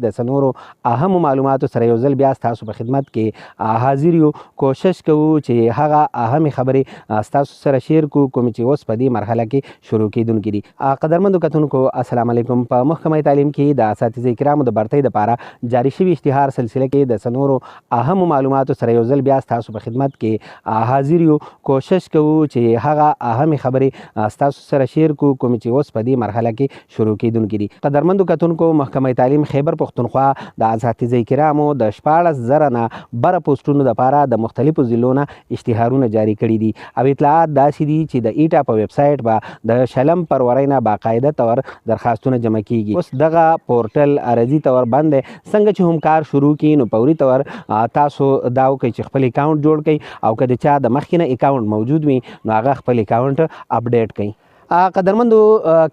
د څلورو اهمو معلوماتو سره یو ځل بیا ستاسو په خدمت کې حاضر یو. کوشش کوو چې هغه اهمې خبرې ستاسو سره شیر کړو کومې چې اوس په دې مرحله کې شروع کیدونکي دي. قدرمنو کتونکو السلام علیکم. په محکمه تعلیم کې د اساتذه کرامو د برتۍ دپاره جاري شوي اشتهار سلسله کې د څلورو اهمو معلوماتو سره یو ځل بیا ستاسو په خدمت کې حاضر یو. کوشش کوو چې هغه اهمې خبرې ستاسو سره شیر کړو کومې چې اوس په دې مرحله کې شروع کیدونکي دي. قدرمنو کتونکو محکمه تعلیم خیبر پښتونخوا د اساتذه کرامو د 14,000 نه بره پوسټونو دپاره د مختلفو ضلعو نه اشتهارونه جاري کړي دي او اطلاعات داسې دي چې د ایټا په ویب سایټ به د شلم فروری نه باقاعده طور درخواستونه جمع کیږي. اوس دغه پورټل عرضي طور بند دی. څنګه چې هم کار شروع کړي نو فوري طور تاسو دا وکړئ چې خپل اکاونټ جوړ کړئ او که د چا د مخکې نه اکاونټ موجود وي نو هغه خپل اکاونټ اپډیټ کړئ. قدرمندو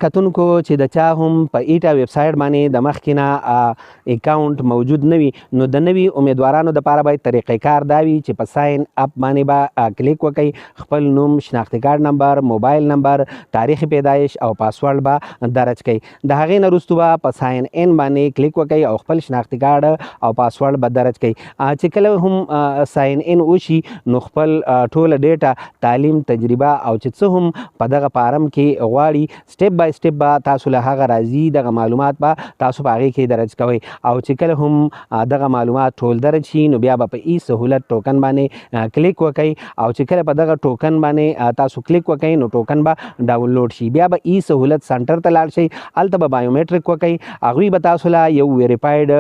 کتونکو چې د چا هم په ایټا ویب سایټ باندې د مخکې نه اکاونټ موجود نه وي نو د نوي امیدوارانو دپاره باید طریقې کار دا وي چې په ساین اپ باندې به کلیک وکړئ. خپل نوم، شناختي کارت نمبر، موبایل نمبر، تاریخ پیدایش او پاسورډ به درج کړئ. د هغې نه وروستو به په ساین ان باندې کلیک وکړئ او خپل شناختي کارت او پاسورډ به درج کړئ. چې کله هم ساین ان وشي نو خپل ټوله ډیټا، تعلیم، تجربه او چې څه هم په دغه فارم کې غواړي سټیپ بای سټیپ به تاسو له هغه راځي دغه معلومات به تاسو په هغې کې درج کوئ او چې کله هم دغه معلومات ټول درج شي نو بیا به په ای سهولت ټوکن باندې کلیک وکئ او چې کله په دغه ټوکن باندې تاسو کلیک وکئ نو ټوکن به ډاونلوډ شي. بیا به ای سهولت سنټر ته لاړ شئ، هلته به بایومیټریک وکئ، هغوی به تاسو له یو ویریفاید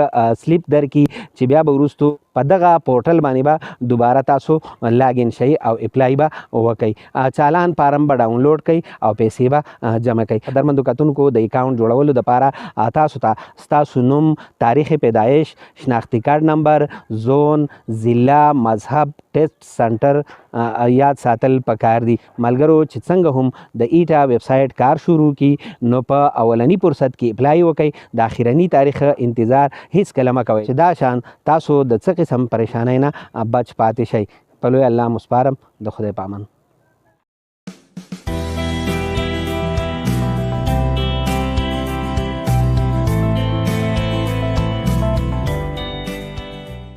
سلیپ درکړي چې بیا به وروستو په دغه پورټل باندې به دوباره تاسو لاګین شئ او اپلای به وکئ. چالان فارم به ډاونلوډ کړئ او پیسې به جمع کړئ. قدرمندو کتونکو د اکاونټ جوړولو دپاره تاسو ته ستاسو نوم، تاریخ پیدایش، شناختي کارت نمبر، زون، ضلع، مذهب، ټیسټ سنټر یاد ساتل پکار دي. ملګرو چې څنګه هم د ایټا ویب سایټ کار شروع کی نو په اولنی فرصت کې اپلای وکئ. د اخرنی تاریخ انتظار هیڅ کله مه کوئ چې دا شان تاسو د څه قسم پریشانۍ نه بچ پاتې شئ. په لوی الله مسپارم. د خدای پامان.